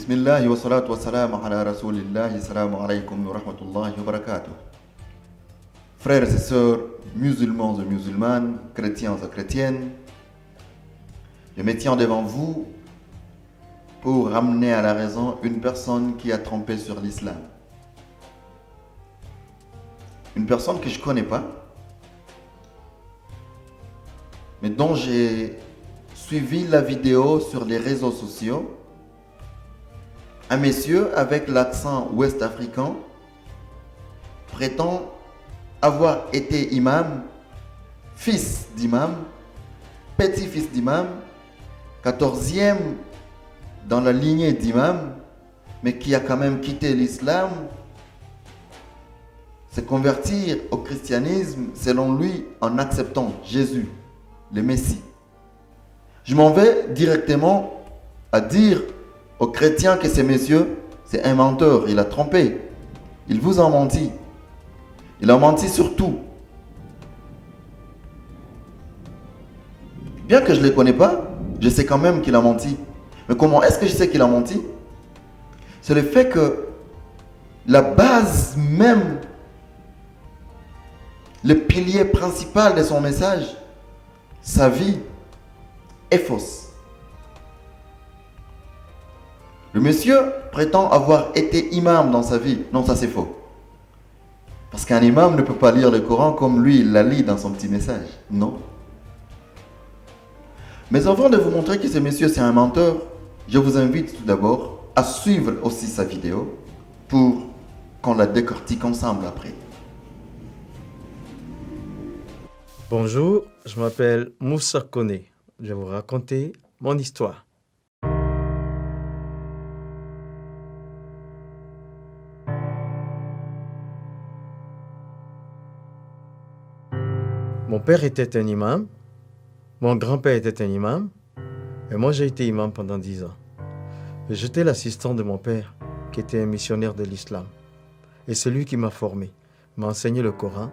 Bismillah wa salatu wa salam ala rasulillah, salam alaykum wa rahmatullahi wa barakatuh. Frères et sœurs, musulmans et musulmanes, chrétiens et chrétiennes, je me tiens devant vous pour ramener à la raison une personne qui a trompé sur l'islam. Une personne que je ne connais pas, mais dont j'ai suivi la vidéo sur les réseaux sociaux. Un monsieur avec l'accent ouest-africain prétend avoir été imam, fils d'imam, petit-fils d'imam, 14e dans la lignée d'imam, mais qui a quand même quitté l'islam, se convertir au christianisme selon lui en acceptant Jésus, le Messie. Je m'en vais directement à dire aux chrétiens que ce monsieur, c'est un menteur, il a trompé. Il vous a menti. Il a menti sur tout. Bien que je ne le connais pas, je sais quand même qu'il a menti. Mais comment est-ce que je sais qu'il a menti? C'est le fait que la base même, le pilier principal de son message, sa vie, est fausse. Le monsieur prétend avoir été imam dans sa vie. Non, ça c'est faux. Parce qu'un imam ne peut pas lire le Coran comme lui, il la lit dans son petit message. Non. Mais avant de vous montrer que ce monsieur c'est un menteur, je vous invite tout d'abord à suivre aussi sa vidéo pour qu'on la décortique ensemble après. Bonjour, je m'appelle Moussa Kone. Je vais vous raconter mon histoire. Mon père était un imam, mon grand-père était un imam, et moi j'ai été imam pendant 10 ans. J'étais l'assistant de mon père, qui était un missionnaire de l'islam. Et c'est lui qui m'a formé, m'a enseigné le Coran,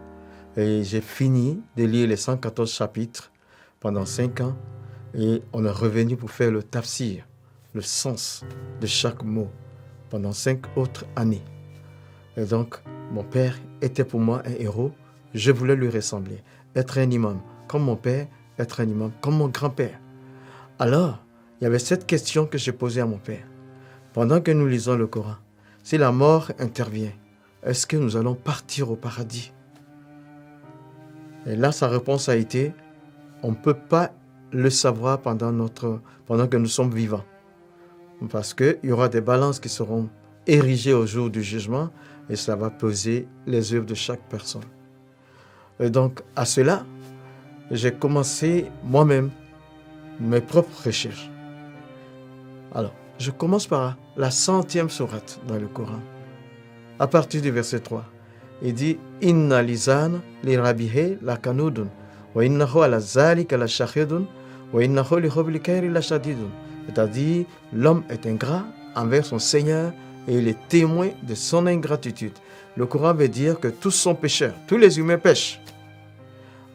et j'ai fini de lire les 114 chapitres pendant 5 ans, et on est revenu pour faire le tafsir, le sens de chaque mot, pendant 5 autres années. Et donc, mon père était pour moi un héros, je voulais lui ressembler. Être un imam comme mon père, être un imam comme mon grand-père. Alors, il y avait cette question que j'ai posée à mon père. Pendant que nous lisons le Coran, si la mort intervient, est-ce que nous allons partir au paradis? Et là, sa réponse a été, on ne peut pas le savoir pendant que nous sommes vivants. Parce qu'il y aura des balances qui seront érigées au jour du jugement et ça va peser les œuvres de chaque personne. Et donc, à cela, j'ai commencé moi-même mes propres recherches. Alors, je commence par la 100e sourate dans le Coran. À partir du verset 3, il dit « Inna lisan li rabihe la kanudun, wa innahu ala zalika la shahidun, wa innahu li hubli khairi la shadidun. » C'est-à-dire, l'homme est ingrat envers son Seigneur et il est témoin de son ingratitude. Le Coran veut dire que tous sont pécheurs, tous les humains pêchent.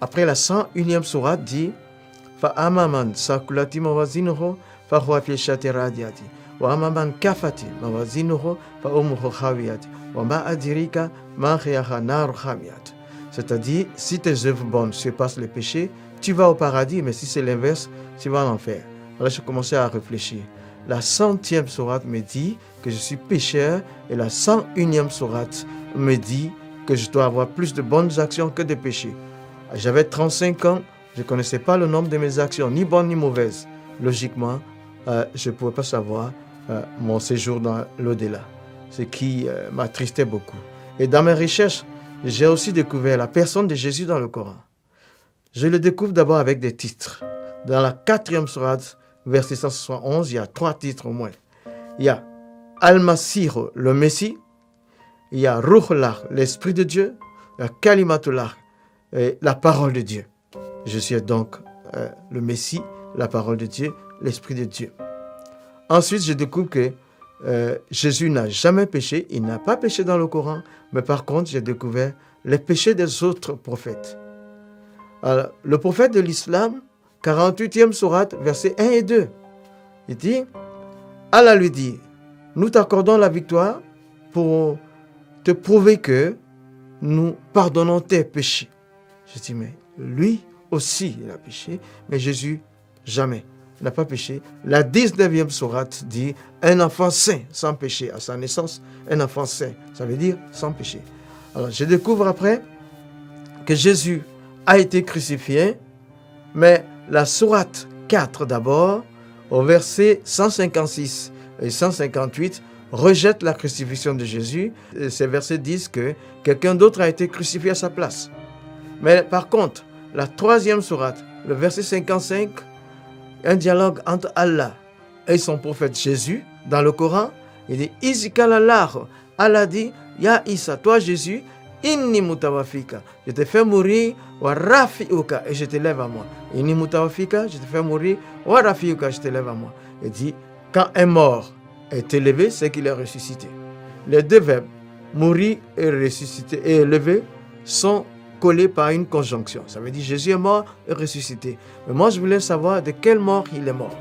Après la 101e sourate dit فَأَمَّا سَاكُلَتِ مَوَازِينُهُ فَهُوَ فِي عِيشَةٍ رَاضِيَةٍ وَأَمَّا مَنْ كَفَتِ مَوَازِينُهُ فَأُمُّهُ خَاوِيَةٌ وَمَا أَدْرَاكَ مَا هِيَ نَارٌ حَامِيَةٌ. C'est-à-dire, si tes œuvres bonnes surpassent les péchés, tu vas au paradis, mais si c'est l'inverse, tu vas en enfer. Alors j'ai commencé à réfléchir. La 100e sourate me dit que je suis pécheur et la 101e sourate me dit que je dois avoir plus de bonnes actions que de péchés. J'avais 35 ans, je ne connaissais pas le nombre de mes actions, ni bonnes ni mauvaises. Logiquement, je ne pouvais pas savoir mon séjour dans l'au-delà, ce qui m'attristait beaucoup. Et dans mes recherches, j'ai aussi découvert la personne de Jésus dans le Coran. Je le découvre d'abord avec des titres. Dans la 4e sourate, verset 171, il y a 3 titres au moins. Il y a Al-Masih, le Messie. Il y a Ruhullah, l'Esprit de Dieu. Il y a Kalimatullah, la parole de Dieu. Je suis donc le Messie, la parole de Dieu, l'Esprit de Dieu. Ensuite, je découvre que Jésus n'a jamais péché, il n'a pas péché dans le Coran, mais par contre, j'ai découvert les péchés des autres prophètes. Alors, le prophète de l'islam, 48e sourate, versets 1 et 2, il dit, Allah lui dit, nous t'accordons la victoire pour te prouver que nous pardonnons tes péchés. Je dis, mais lui aussi, il a péché, mais Jésus, jamais. Il n'a pas péché. La 19e sourate dit, un enfant saint, sans péché, à sa naissance, un enfant saint, ça veut dire sans péché. Alors, je découvre après que Jésus a été crucifié, mais la sourate 4 d'abord, au verset 156 et 158, rejette la crucifixion de Jésus. Et ces versets disent que quelqu'un d'autre a été crucifié à sa place. Mais par contre, la 3e sourate, le verset 55, un dialogue entre Allah et son prophète Jésus, dans le Coran, il dit « Izikal Allah » Allah dit « Ya Isa, toi Jésus, inni mutawafika, je te fais mourir, wa rafiuka, et je te lève à moi. Inni mutawafika, je te fais mourir, wa rafiuka, je te lève à moi. » Il dit « Quand un mort est élevé, c'est qu'il est ressuscité. » Les deux verbes, mourir et ressusciter et élever, sont collés par une conjonction. Ça veut dire Jésus est mort et ressuscité. Mais moi, je voulais savoir de quelle mort il est mort.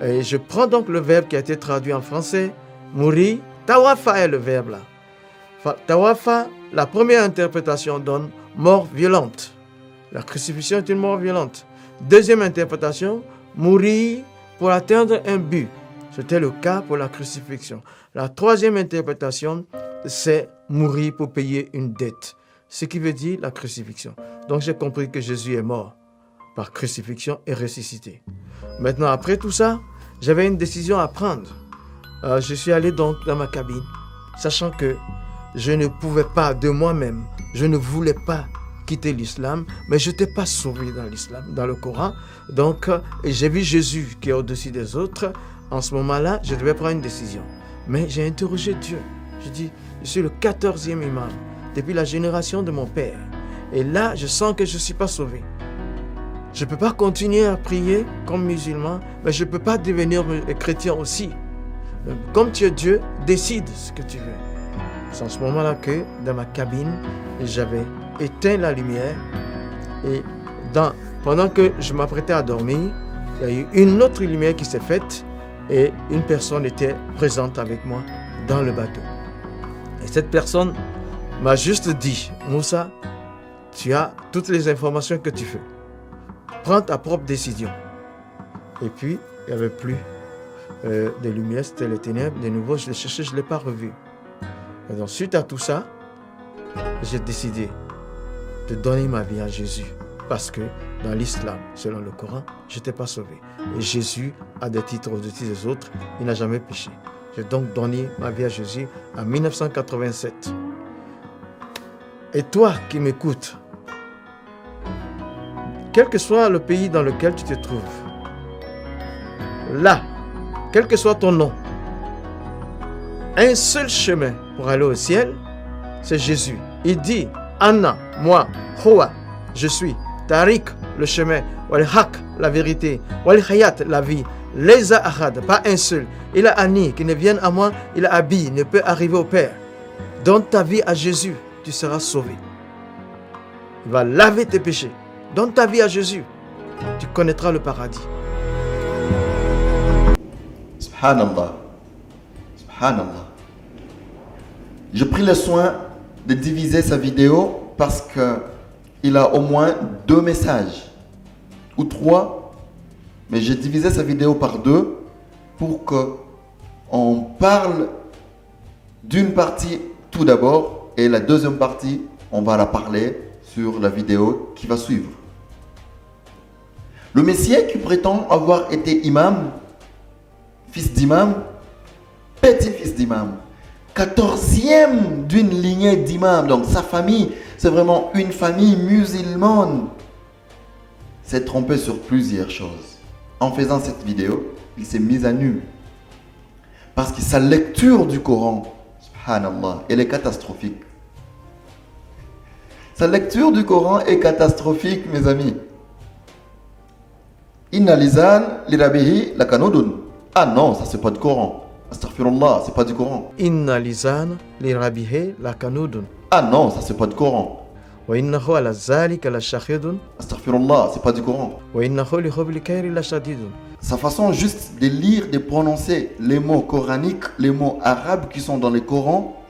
Et je prends donc le verbe qui a été traduit en français, mourir. Tawafa est le verbe là. Tawafa, la première interprétation donne mort violente. La crucifixion est une mort violente. Deuxième interprétation, mourir pour atteindre un but. C'était le cas pour la crucifixion. La troisième interprétation, c'est mourir pour payer une dette. Ce qui veut dire la crucifixion. Donc j'ai compris que Jésus est mort par crucifixion et ressuscité. Maintenant, après tout ça, j'avais une décision à prendre. Je suis allé donc dans ma cabine, sachant que je ne pouvais pas de moi-même, je ne voulais pas quitter l'islam, mais je n'étais pas sauvé dans l'islam, dans le Coran. Donc, j'ai vu Jésus qui est au-dessus des autres. En ce moment-là, je devais prendre une décision. Mais j'ai interrogé Dieu. Je dis, je suis le 14e imam depuis la génération de mon père. Et là, je sens que je ne suis pas sauvé. Je ne peux pas continuer à prier comme musulman, mais je ne peux pas devenir chrétien aussi. Comme tu es Dieu, décide ce que tu veux. C'est en ce moment-là que, dans ma cabine, j'avais éteint la lumière. Et pendant que je m'apprêtais à dormir, il y a eu une autre lumière qui s'est faite et une personne était présente avec moi dans le bateau. Et cette personne m'a juste dit, Moussa, tu as toutes les informations que tu veux. Prends ta propre décision. Et puis, il n'y avait plus de lumière, c'était les ténèbres. De nouveau, je l'ai cherché, je ne l'ai pas revu. Et donc, suite à tout ça, j'ai décidé de donner ma vie à Jésus. Parce que dans l'islam, selon le Coran, je n'étais pas sauvé. Et Jésus a des titres au-dessus des autres. Il n'a jamais péché. J'ai donc donné ma vie à Jésus en 1987. Et toi qui m'écoutes, quel que soit le pays dans lequel tu te trouves, là, quel que soit ton nom, un seul chemin pour aller au ciel, c'est Jésus. Il dit, Anna, moi, Hoa, je suis, Tariq, le chemin, Wal Haq, la vérité, Wal Hayat, la vie, Leza Ahad, pas un seul. Il a Ani, qui ne vienne à moi, il a Abi, ne peut arriver au Père. Donne ta vie à Jésus, tu seras sauvé. Il va laver tes péchés. Donne ta vie à Jésus, tu connaîtras le paradis. Subhanallah. Subhanallah. J'ai pris le soin de diviser sa vidéo parce qu'il a au moins 2 messages ou 3, mais j'ai divisé sa vidéo par 2 pour qu'on parle d'une partie tout d'abord et la deuxième partie, on va la parler sur la vidéo qui va suivre. Le Messie qui prétend avoir été imam, fils d'imam, petit-fils d'imam, 14e d'une lignée d'imam, donc sa famille, c'est vraiment une famille musulmane, s'est trompé sur plusieurs choses. En faisant cette vidéo, il s'est mis à nu. Parce que sa lecture du Coran, subhanallah, elle est catastrophique. Sa lecture du Coran est catastrophique, mes amis. Inna lisan lirabihi lakanudun. Ah non, ça c'est pas du Coran. Astaghfirullah, c'est pas du Coran. Inna lisan lirabihi lakanudun. Ah non, ça c'est pas du Coran. Wa innahu ala zalika la shahidun. Astaghfirullah, c'est pas du Coran. Wa innahu li hubli khairi la shadidun. Sa façon juste de lire, de prononcer les mots coraniques, les mots arabes qui sont dans le Coran,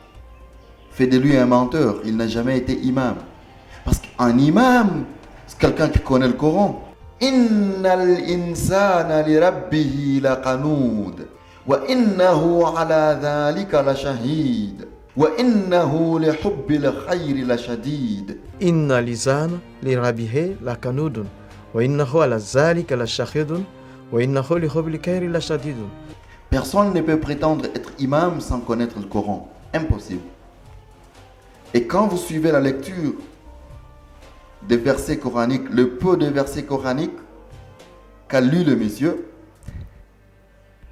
fait de lui un menteur. Il n'a jamais été imam. Parce qu'un imam, c'est quelqu'un qui connaît le Coran. Innal insana li rabbihi laqanud wa innahu ala dhalika la shahid wa innahu li hubbil khayri la shadid. Inna lisana li rabihi la kanudun wa innahu ala zalika la shahidun wa innahu li hubbil khayri la shadidun. Personne ne peut prétendre être imam sans connaître le Coran. Impossible. Et quand vous suivez la lecture des versets coraniques, le peu de versets coraniques qu'a lu le monsieur,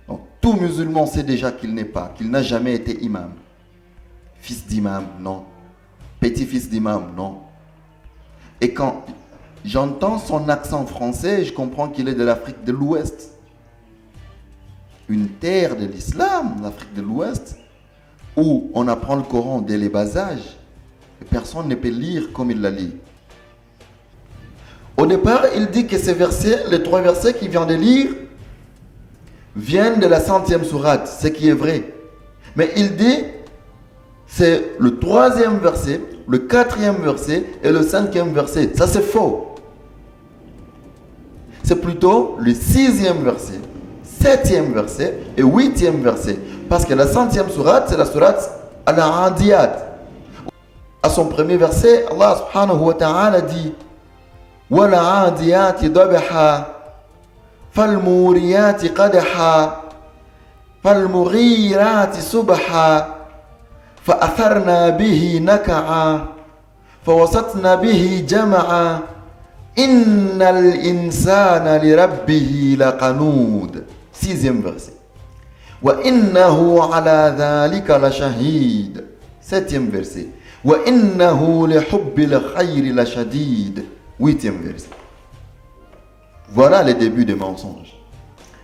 donc, tout musulman sait déjà qu'il n'a jamais été imam. Fils d'imam, non. Petit-fils d'imam, non. Et quand j'entends son accent français, je comprends qu'il est de l'Afrique de l'Ouest. Une terre de l'islam, l'Afrique de l'Ouest, où on apprend le Coran dès les bas âges. Et personne ne peut lire comme il l'a lu. Au départ, il dit que ces versets, les 3 versets qu'il vient de lire, viennent de la 100e sourate, ce qui est vrai. Mais il dit, c'est le 3e verset, le 4e verset et le 5e verset. Ça, c'est faux. C'est plutôt le 6e verset, 7e verset et 8e verset. Parce que la 100e sourate, c'est la sourate Al-Adiyat. À son premier verset, Allah subhanahu wa ta'ala dit وَالْعَادِيَاتِ ضَبْحًا فَالْمُورِيَاتِ قَدْحًا فَالْمُغِيرَاتِ صُبْحًا فَأَثَرْنَا بِهِ نَقْعًا فَوَسَطْنَا بِهِ جَمْعًا إِنَّ الْإِنسَانَ لِرَبِّهِ لَقَنُودٌ. 6e verset. وَإِنَّهُ عَلَى ذَلِكَ لَشَهِيدٌ. 7e verset. وَإِنَّهُ لِحُبِّ الْخَيْرِ لَشَدِيدٌ. 8e verset. Voilà les débuts des mensonges,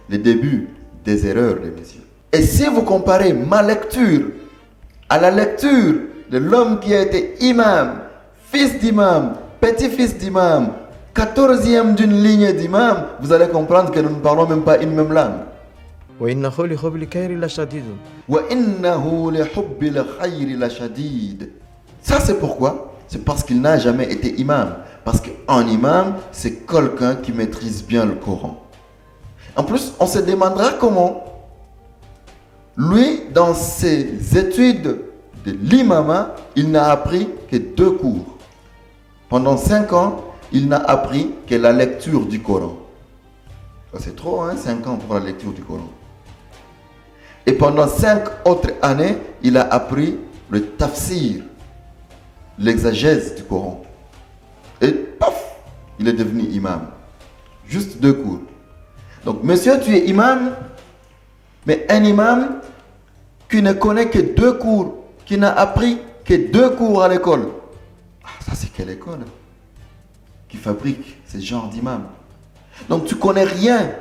les débuts des erreurs, les messieurs. Et si vous comparez ma lecture à la lecture de l'homme qui a été imam, fils d'imam, petit-fils d'imam, 14e d'une ligne d'imam, vous allez comprendre que nous ne parlons même pas une même langue. وإنه لحب الخير لشديد. وَإِنَّهُ لِحُبِّ الْخَيْرِ لَشَدِيدٌ. Ça, c'est pourquoi? C'est parce qu'il n'a jamais été imam. Parce qu'un imam, c'est quelqu'un qui maîtrise bien le Coran. En plus, on se demandera comment, lui, dans ses études de l'imama, il n'a appris que 2 cours. Pendant 5 ans, il n'a appris que la lecture du Coran. C'est trop, hein, 5 ans pour la lecture du Coran. Et pendant 5 autres années, il a appris le tafsir, l'exagèse du Coran. Et paf, il est devenu imam. Juste 2 cours. Donc, monsieur, tu es imam, mais un imam qui ne connaît que 2 cours, qui n'a appris que 2 cours à l'école. Ah, ça, c'est quelle école qui fabrique ce genre d'imam? Donc, tu connais rien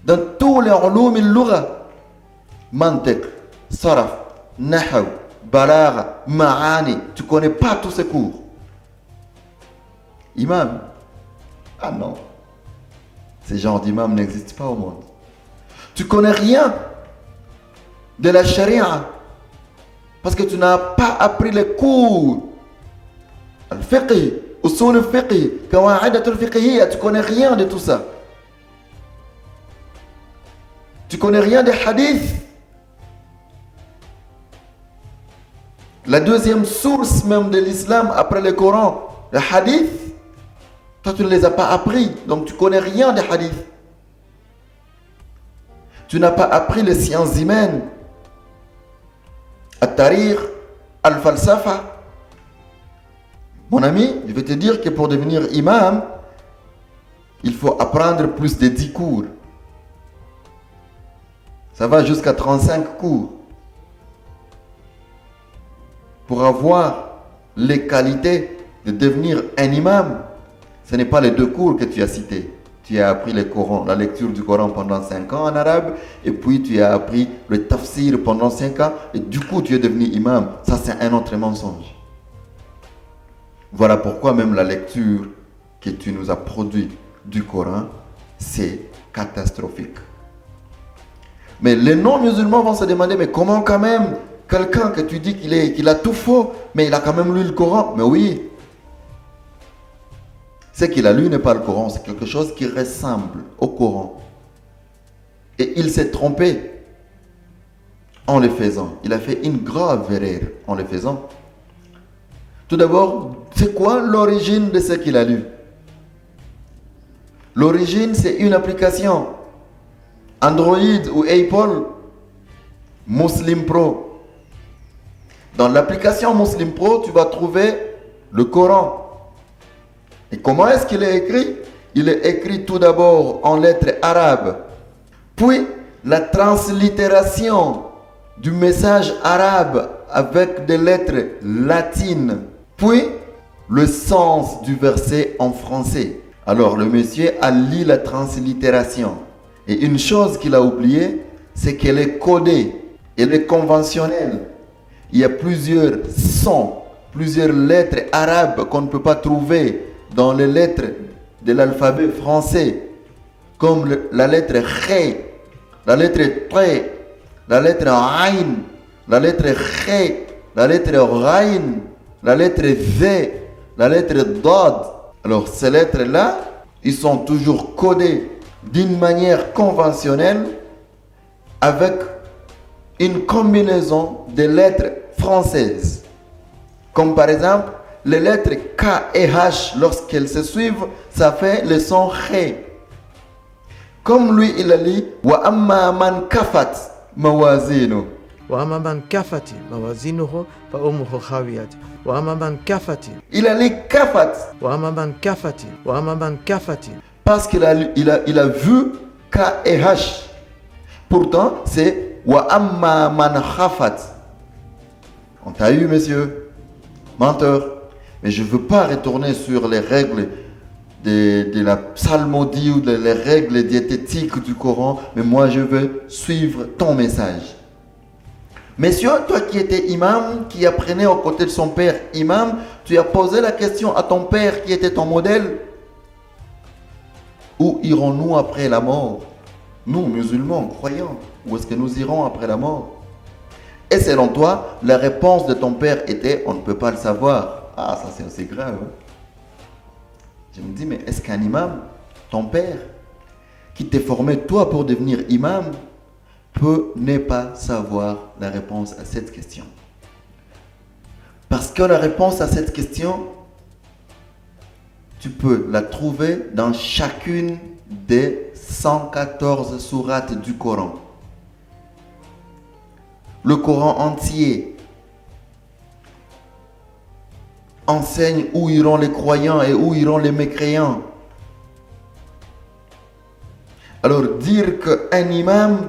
dans tous les ulum al-lugha, mantiq, saraf, nahaw, balagha, ma'ani. Tu connais pas tous ces cours. Imam? Ah non. Ce genre d'imam n'existe pas au monde. Tu connais rien de la charia parce que tu n'as pas appris les cours. Al-fiqh, usul al-fiqh, qawa'idat al-fiqhiyya, tu connais rien de tout ça. Tu connais rien des hadiths. La deuxième source même de l'islam après le Coran, le hadith. Toi, tu ne les as pas appris, donc tu ne connais rien des hadiths. Tu n'as pas appris les sciences humaines, al-tariq, al-falsafa. Mon ami, je vais te dire que pour devenir imam, il faut apprendre plus de 10 cours. Ça va jusqu'à 35 cours. Pour avoir les qualités de devenir un imam, ce n'est pas les 2 cours que tu as cités. Tu as appris le Coran, la lecture du Coran pendant 5 ans en arabe, et puis tu as appris le tafsir pendant 5 ans, et du coup tu es devenu imam. Ça, c'est un autre mensonge. Voilà pourquoi même la lecture que tu nous as produite du Coran, c'est catastrophique. Mais les non-musulmans vont se demander, mais comment quand même quelqu'un que tu dis qu'il a tout faux, mais il a quand même lu le Coran? Mais oui. Ce qu'il a lu n'est pas le Coran, c'est quelque chose qui ressemble au Coran. Et il s'est trompé en le faisant. Il a fait une grave erreur en le faisant. Tout d'abord, c'est quoi l'origine de ce qu'il a lu? L'origine, c'est une application Android ou Apple, Muslim Pro. Dans l'application Muslim Pro, tu vas trouver le Coran. Et comment est-ce qu'il est écrit? Il est écrit tout d'abord en lettres arabes, puis la translittération du message arabe avec des lettres latines, puis le sens du verset en français. Alors le monsieur a lu la translittération. Et une chose qu'il a oubliée, c'est qu'elle est codée, elle est conventionnelle. Il y a plusieurs sons, plusieurs lettres arabes qu'on ne peut pas trouver dans les lettres de l'alphabet français, comme la lettre Khe, la lettre Tre, la lettre Ain, la lettre Khe, la lettre Rain, la lettre Z, la lettre Dad. Alors ces lettres-là, ils sont toujours codés d'une manière conventionnelle avec une combinaison de lettres françaises. Comme par exemple, les lettres K et H, lorsqu'elles se suivent, ça fait le son Khe. Comme lui, il a dit Wa amma man kafat mawazinu. وأما من كفت موازينه فأمه خاوية وأما من كفت. Il a dit kafat. وأما من كفت وأما من كفت. Parce qu'il a vu K et H. Pourtant, c'est Wa amma man khafat. On t'a eu, monsieur, menteur. Mais je ne veux pas retourner sur les règles de la psalmodie ou les règles diététiques du Coran, mais moi je veux suivre ton message. Monsieur, toi qui étais imam, qui apprenait aux côtés de son père imam, tu as posé la question à ton père qui était ton modèle. Où irons-nous après la mort? Nous, musulmans, croyants, où est-ce que nous irons après la mort? Et selon toi, la réponse de ton père était, on ne peut pas le savoir. Ah, ça c'est aussi grave. Hein? Je me dis, mais est-ce qu'un imam, ton père, qui t'est formé toi pour devenir imam, peut ne pas savoir la réponse à cette question? Parce que la réponse à cette question, tu peux la trouver dans chacune des 114 sourates du Coran. Le Coran entier enseigne où iront les croyants et où iront les mécréants. Alors dire qu'un imam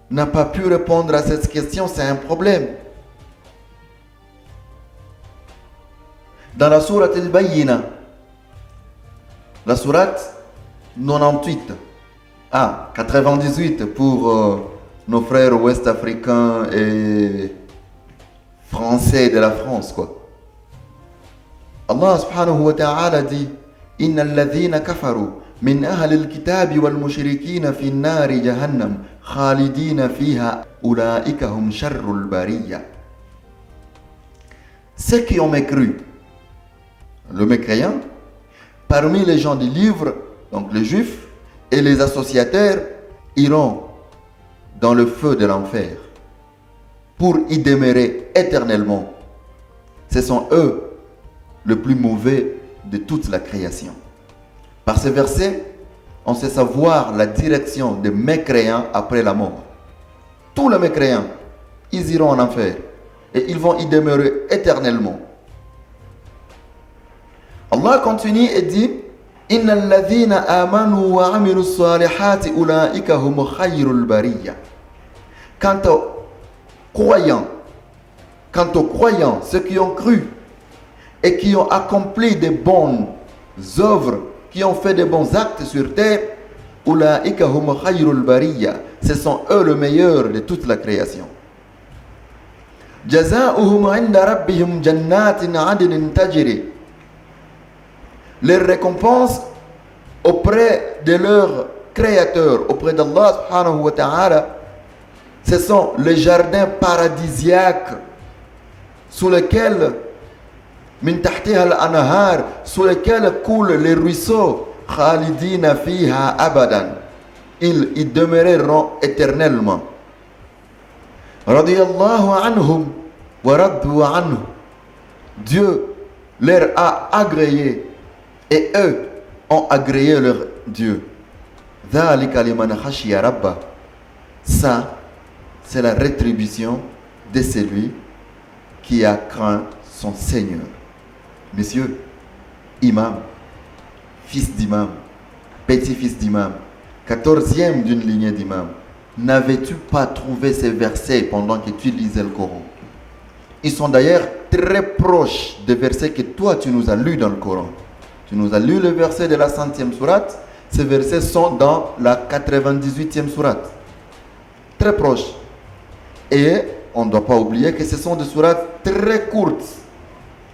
n'a pas pu répondre à cette question, c'est un problème. Dans la sourate Al-Bayyina, la sourate 98, 98 pour nos frères ouest-africains et français de la France, quoi. Allah subhanahu wa ta'ala dit Inna alladhina kafaru min ahli al-kitab wal mushrikina fi nari jahannam khalidina fiha ulaika hum sharrul bariyya. Ceux qui ont mécru, le mécréant, parmi les gens du livre, donc les juifs et les associateurs, iront dans le feu de l'enfer pour y demeurer éternellement. Ce sont eux le plus mauvais de toute la création. Par ce verset, on sait savoir la direction des mécréants après la mort. Tous les mécréants, ils iront en enfer et ils vont y demeurer éternellement. Allah continue et dit Inna alladhina amanu wa amilu salihati ulaika hum khayrul bariyya. Quant aux croyants, ceux qui ont cru et qui ont accompli de bonnes œuvres, qui ont fait de bons actes sur terre, ulaika hum khayrul bariyya. Ce sont eux le meilleur de toute la création. Jaza'uhum 'inda rabbihim jannatin 'adnin tajri. Leur récompense auprès de leur créateur auprès d'Allah subhanahu wa ta'ala, ce sont les jardins paradisiaques sous lesquels min tahtiha al-anhar, sous lesquels coulent les ruisseaux, khalidina fiha abadan, ils y demeureront éternellement. Radiyallahu anhum wa raddu anhu, Dieu leur a agréé et eux ont agréé leur Dieu. Dhalika liman khashiya rabba, ça c'est la rétribution de celui qui a craint son Seigneur. Messieurs, imam, fils d'imam, petit-fils d'imam, 14e d'une lignée d'imam, n'avais-tu pas trouvé ces versets pendant que tu lisais le Coran? Ils sont d'ailleurs très proches des versets que toi tu nous as lus dans le Coran. Tu nous as lu le verset de la 100e sourate, ces versets sont dans la 98e sourate. Très proches. Et on ne doit pas oublier que ce sont des sourates très courtes.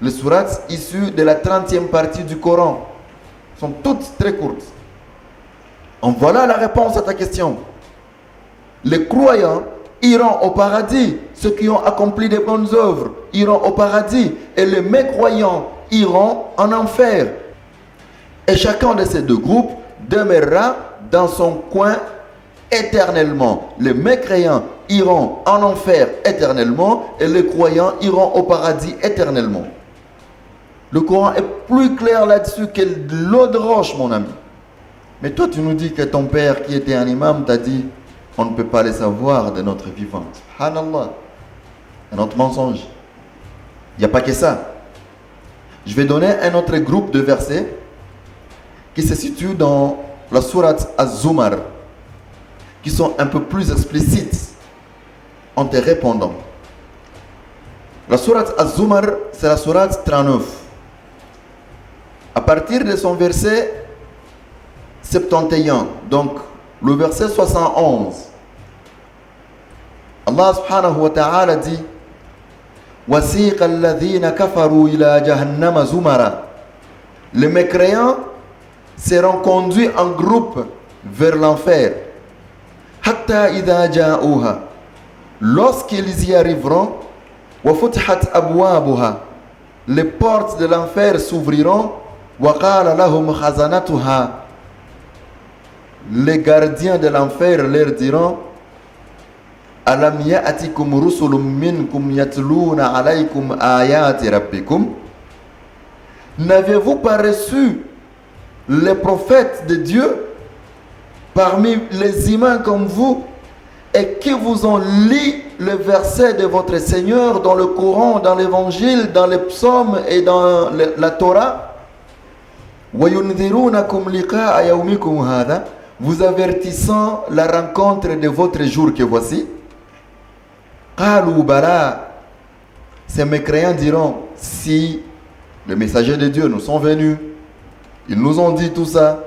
Les sourates issues de la 30e partie du Coran sont toutes très courtes. En voilà la réponse à ta question. Les croyants iront au paradis. Ceux qui ont accompli des bonnes œuvres iront au paradis. Et les mécroyants iront en enfer. Et chacun de ces deux groupes demeurera dans son coin éternellement. Les mécréants iront en enfer éternellement et les croyants iront au paradis éternellement. Le Coran est plus clair là-dessus que l'eau de roche, mon ami. Mais toi, tu nous dis que ton père, qui était un imam, t'a dit on ne peut pas les savoir de notre vivant. Subhanallah. Un autre mensonge. Il n'y a pas que ça. Je vais donner un autre groupe de versets qui se situent dans la sourate Az-Zumar, qui sont un peu plus explicites en te répondant. La sourate Az-Zumar, c'est la sourate 39. À partir de son verset 71, donc le verset 71, Allah subhanahu wa ta'ala dit وَسِيقَ الَّذِينَ كَفَرُوا إِلَى جَهَنَّمَ زُمَرًا. Les mécréants seront conduits en groupe vers l'enfer. حَتَّى إِذَا جَاءُوهَا. Lorsqu'ils y arriveront, وَفُتِحَتْ أَبْوَابُهَا. Les portes de l'enfer s'ouvriront. وَقَالَ لَهُمْ خَزَنَتُهَا. Les gardiens de l'enfer leur diront Alam ya'atikum rusulun minkum yatluna alaykum ayati rabbikum. N'avez-vous pas reçu les prophètes de Dieu parmi les humains comme vous et qui vous ont lu le verset de votre Seigneur dans le Coran, dans l'Évangile, dans les psaumes et dans la Torah? وَيُنذِرُونَكُمْ لِقَاءَ يَوْمِكُمْ هَذَا. Vous avertissant la rencontre de votre jour que voici. قَالُوا بَلَا. Ces mécréants diront, si les messagers de Dieu nous sont venus, ils nous ont dit tout ça.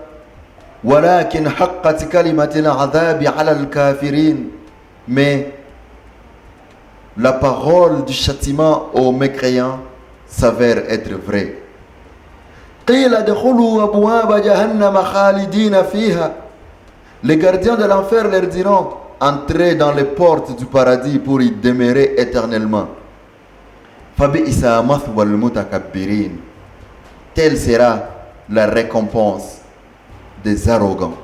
وَلَكِنْ حَقَّتْ كَلِمَةِ الْعَذَابِ عَلَى الْكَافِرِينَ. Mais la parole du châtiment aux mécréants s'avère être vraie. قِيلَ ادْخُلُوا أَبْوَابَ جَهَنَّمَ خَالِدِينَ فِيهَا. Les gardiens de l'enfer leur diront, entrez dans les portes du paradis pour y demeurer éternellement. فَبِئْسَ مَثْوَى الْمُتَكَبِّرِينَ. Telle sera la récompense des arrogants.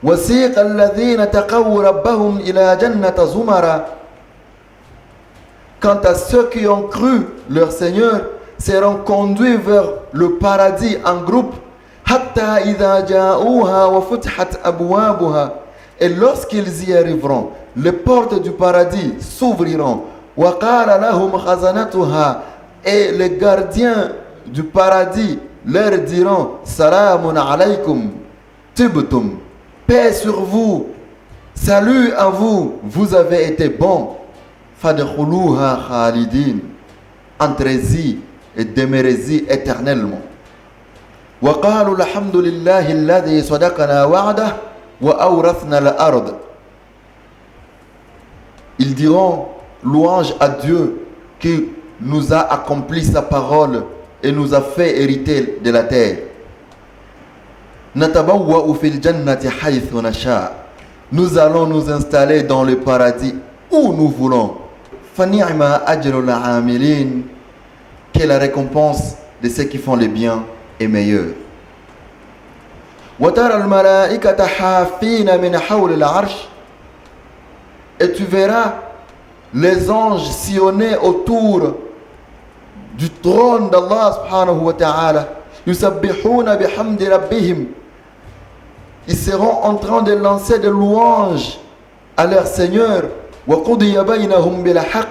وَسِيقَ الَّذِينَ تَقَوْا رَبَّهُمْ إِلَى جَنَّةَ زُمَرًا. Quant à ceux qui ont cru leur Seigneur, seront conduits vers le paradis en groupe. حَتَّى إِذَا جَاءُوهَا وَفُتِحَتْ أَبْوَابُهَا. Et lorsqu'ils y arriveront, les portes du paradis s'ouvriront. وَقَالَ لَهُمْ خَزَنَتُهَا. Et les gardiens du paradis leur diront Salamun alaykum tibtum. Paix sur vous, salut à vous, vous avez été bons. Fadkhuluha khalidin. Entrez-y et demeurez-y éternellement. وقالوا الحمد لله الذي صدقنا وعده وأورثنا الأرض. Ils diront louange à Dieu qui nous a accompli sa parole et nous a fait hériter de la terre. Natabawwa'u fil jannati haythu nasha. Nous allons nous installer dans le paradis où nous voulons. Fani'ma ajrul 'amilin. Que la récompense de ceux qui font le bien est meilleure. Wa tara al-mala'ikata hafina min hawli al-'arsh. Et tu verras les anges sillonner autour du trône d'Allah subhanahu wa ta'ala. Yusabbihuna bihamdi rabbihim. Ils seront en train de lancer des louanges à leur Seigneur. Wa qudiya baynahum bil haqq.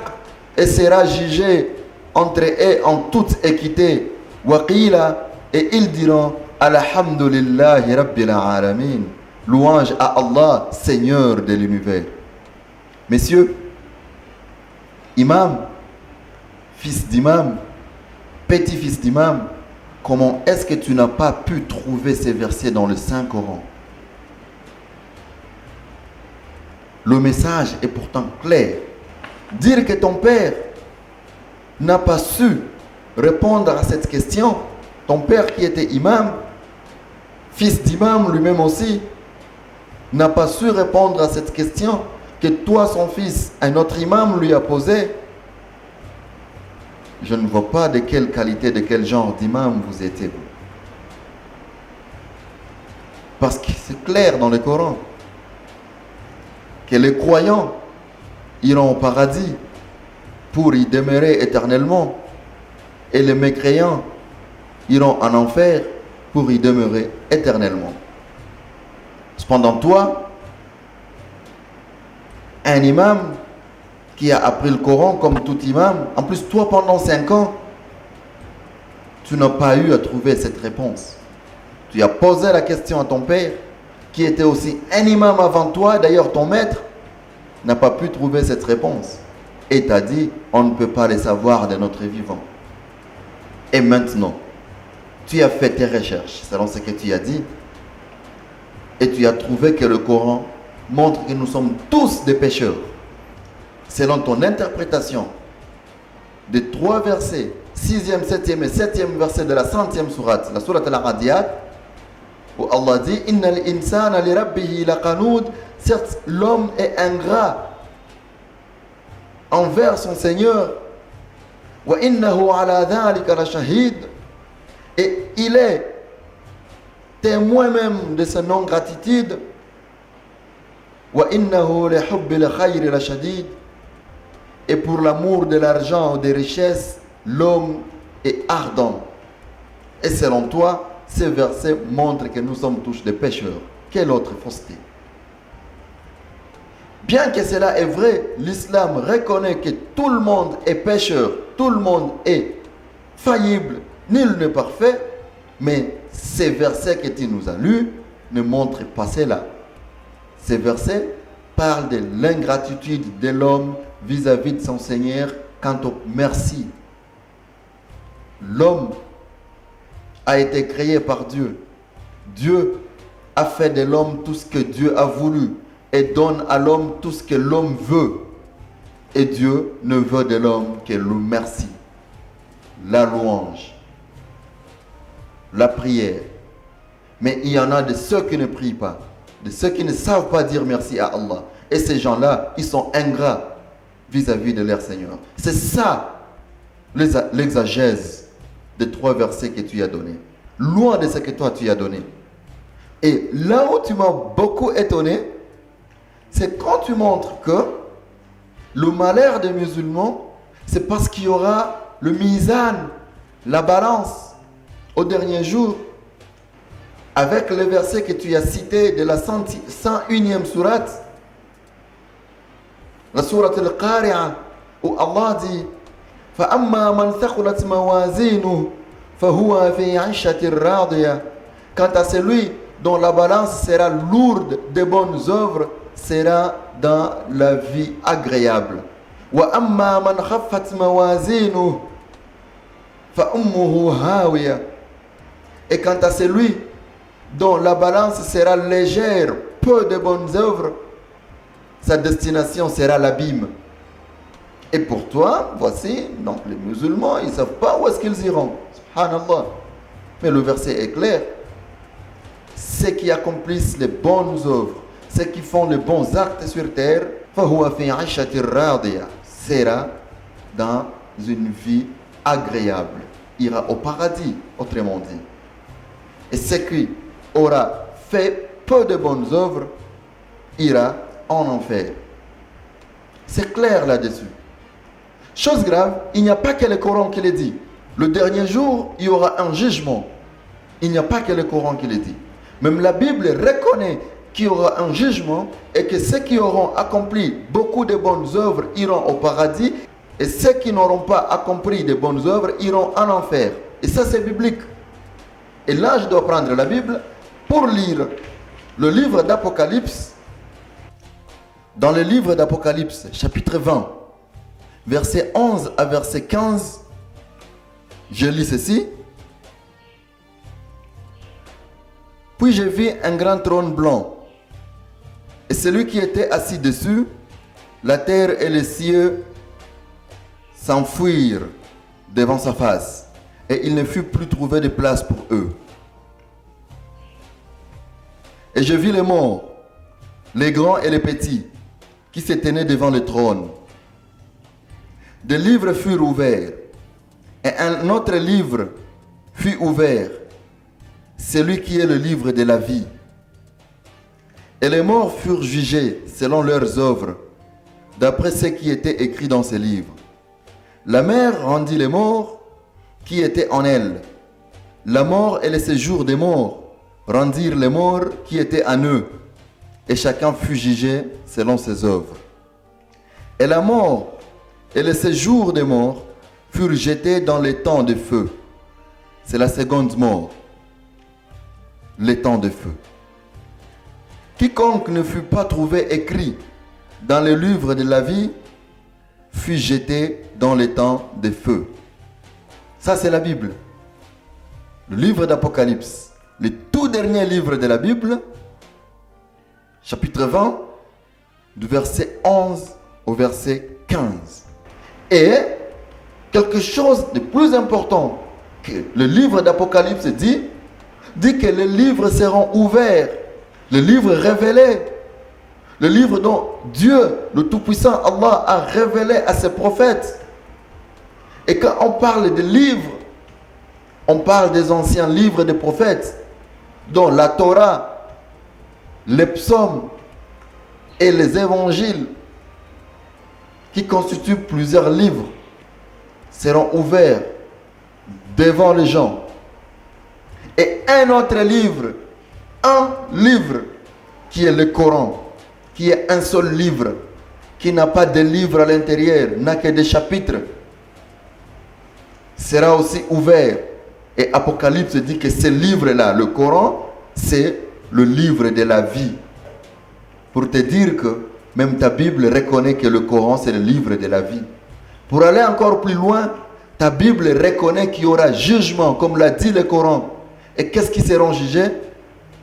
Et sera jugé entre eux en toute équité. Wa qila. Et ils diront alhamdulillahi rabbil alamin. Louange à Allah, Seigneur de l'univers. Messieurs, imam, fils d'imam, petit-fils d'imam, comment est-ce que tu n'as pas pu trouver ces versets dans le Saint-Coran? Le message est pourtant clair. Dire que ton père n'a pas su répondre à cette question, ton père qui était imam, fils d'imam lui-même aussi, n'a pas su répondre à cette question que toi, son fils, un autre imam lui a posée. Je ne vois pas de quelle qualité, de quel genre d'imam vous étiez. Parce que c'est clair dans le Coran que les croyants iront au paradis pour y demeurer éternellement et les mécréants iront en enfer pour y demeurer éternellement. Cependant, toi, un imam qui a appris le Coran comme tout imam, en plus toi pendant 5 ans, tu n'as pas eu à trouver cette réponse. Tu as posé la question à ton père, qui était aussi un imam avant toi, d'ailleurs ton maître, n'a pas pu trouver cette réponse. Et t'a dit, on ne peut pas les savoir de notre vivant. Et maintenant, tu as fait tes recherches selon ce que tu as dit, et tu as trouvé que le Coran montre que nous sommes tous des pécheurs. Selon ton interprétation des 3 versets, 6e, 7e et 7e verset de la 100e sourate, la sourate Al-Adiyat, où Allah dit « Inna al-insana li rabbihi laqanud » Certes, l'homme est ingrat envers son Seigneur. « Wa innahu ala dhalika la shahid » Et il est témoin même de son ingratitude. « Wa innahu li hubbil khayri la shadid » Et pour l'amour de l'argent ou des richesses, l'homme est ardent. Et selon toi, ces versets montrent que nous sommes tous des pécheurs. Quelle autre fausseté? Bien que cela est vrai, l'islam reconnaît que tout le monde est pécheur, tout le monde est faillible, nul n'est parfait, mais ces versets que tu nous as lus ne montrent pas cela. Ces versets parlent de l'ingratitude de l'homme vis-à-vis de son Seigneur quant au merci. L'homme a été créé par Dieu. Dieu a fait de l'homme tout ce que Dieu a voulu et donne à l'homme tout ce que l'homme veut. Et Dieu ne veut de l'homme que le merci, la louange, la prière. Mais il y en a de ceux qui ne prient pas, de ceux qui ne savent pas dire merci à Allah. Et ces gens-là, ils sont ingrats vis-à-vis de leur Seigneur. C'est ça l'exagèse des 3 versets que tu as donnés. Loin de ce que toi tu as donné. Et là où tu m'as beaucoup étonné, c'est quand tu montres que le malheur des musulmans, c'est parce qu'il y aura le mizan, la balance, au dernier jour, avec le verset que tu as cité de la 101e sourate, la sourate Al-Qari'ah, où Allah dit فَأَمَّا مَنْ ثَقُلَتْ مَوَازِينُهُ فَهُوَ فِي عِيشَةٍ رَاضِيَةٍ. Quant à celui dont la balance sera lourde de bonnes œuvres, sera dans la vie agréable. وَأَمَّا مَنْ خَفَّتْ مَوَازِينُهُ فَأُمُّهُ هَاوِيَةٌ. Et quant à celui dont la balance sera légère, peu de bonnes œuvres, sa destination sera l'abîme. Et pour toi, voici, donc les musulmans, ils ne savent pas où est-ce qu'ils iront. Subhanallah. Mais le verset est clair. ceux qui accomplissent les bonnes œuvres, ceux qui font les bons actes sur terre, فهو في عيشة راضية, sera dans une vie agréable, ira au paradis, autrement dit. Et ce qui aura fait peu de bonnes œuvres ira en enfer. C'est clair là-dessus. Chose grave, il n'y a pas que le Coran qui le dit. Le dernier jour, il y aura un jugement. Il n'y a pas que le Coran qui le dit. Même la Bible reconnaît qu'il y aura un jugement et que ceux qui auront accompli beaucoup de bonnes œuvres iront au paradis et ceux qui n'auront pas accompli de bonnes œuvres iront en enfer. Et ça, c'est biblique. Et là, je dois prendre la Bible pour lire le livre d'Apocalypse. Dans le livre d'Apocalypse, chapitre 20, verset 11 à verset 15, je lis ceci. Puis je vis un grand trône blanc, et celui qui était assis dessus, la terre et les cieux s'enfuirent devant sa face, et il ne fut plus trouvé de place pour eux. Et je vis les morts, les grands et les petits, qui se tenaient devant le trône. Des livres furent ouverts, et un autre livre fut ouvert, celui qui est le livre de la vie. Et les morts furent jugés selon leurs œuvres, d'après ce qui était écrit dans ces livres. La mer rendit les morts qui étaient en elle. La mort et le séjour des morts rendirent les morts qui étaient en eux, et chacun fut jugé selon ses œuvres. Et la mort et le séjour des morts furent jetés dans les temps de feu. C'est la seconde mort, les temps de feu. Quiconque ne fut pas trouvé écrit dans le livre de la vie fut jeté dans les temps de feu. Ça, c'est la Bible. Le livre d'Apocalypse, le tout dernier livre de la Bible, chapitre 20, du verset 11 au verset 15. Et quelque chose de plus important que le livre d'Apocalypse dit que les livres seront ouverts, les livres révélés, le livre dont Dieu, le Tout-Puissant, Allah, a révélé à ses prophètes. Et quand on parle de livres, on parle des anciens livres des prophètes, dont la Torah, les psaumes et les évangiles, qui constituent plusieurs livres, seront ouverts devant les gens. Et un autre livre, qui est le Coran, qui est un seul livre, qui n'a pas de livre à l'intérieur, n'a que des chapitres, sera aussi ouvert. Et Apocalypse dit que ce livre-là, le Coran, c'est le livre de la vie. Pour te dire que même ta Bible reconnaît que le Coran, c'est le livre de la vie. Pour aller encore plus loin, ta Bible reconnaît qu'il y aura jugement, comme l'a dit le Coran. Et qu'est-ce qui seront jugés?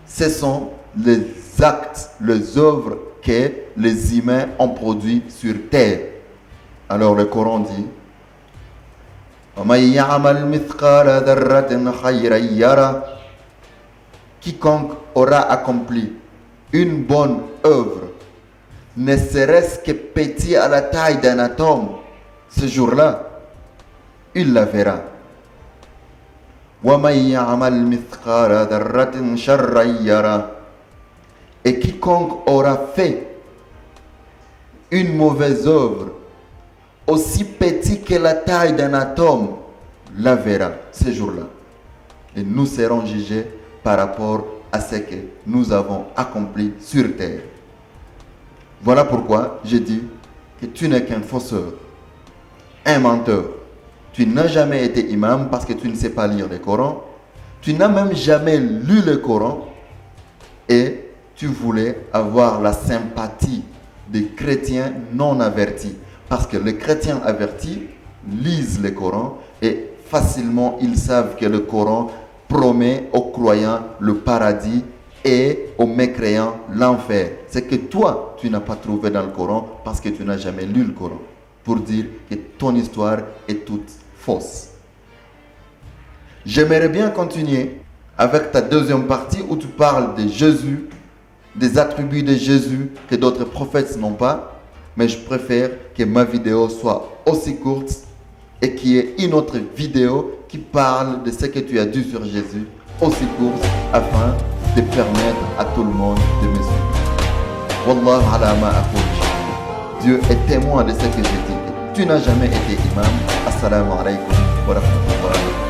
Ce sont les actes, les œuvres que les humains ont produits sur terre. Alors le Coran dit: quiconque aura accompli une bonne œuvre, ne serait-ce que petit à la taille d'un atome, ce jour-là, il la verra. Et quiconque aura fait une mauvaise œuvre, aussi petit que la taille d'un atome, la verra ce jour-là. Et nous serons jugés par rapport à ce que nous avons accompli sur terre. Voilà pourquoi je dis que tu n'es qu'un fausseur, un menteur. Tu n'as jamais été imam parce que tu ne sais pas lire le Coran. Tu n'as même jamais lu le Coran et tu voulais avoir la sympathie des chrétiens non avertis. Parce que les chrétiens avertis lisent le Coran et facilement ils savent que le Coran promet aux croyants le paradis et aux mécréants l'enfer. C'est que toi, tu n'as pas trouvé dans le Coran parce que tu n'as jamais lu le Coran. Pour dire que ton histoire est toute fausse. J'aimerais bien continuer avec ta deuxième partie où tu parles de Jésus, des attributs de Jésus que d'autres prophètes n'ont pas. Mais je préfère que ma vidéo soit aussi courte et qu'il y ait une autre vidéo qui parle de ce que tu as dit sur Jésus, aussi courte, afin de permettre à tout le monde de me suivre. Wallahu ala ma aqul. Dieu est témoin de ce que je dis. Tu n'as jamais été imam. Assalamu alaikum wa rahmatullahi.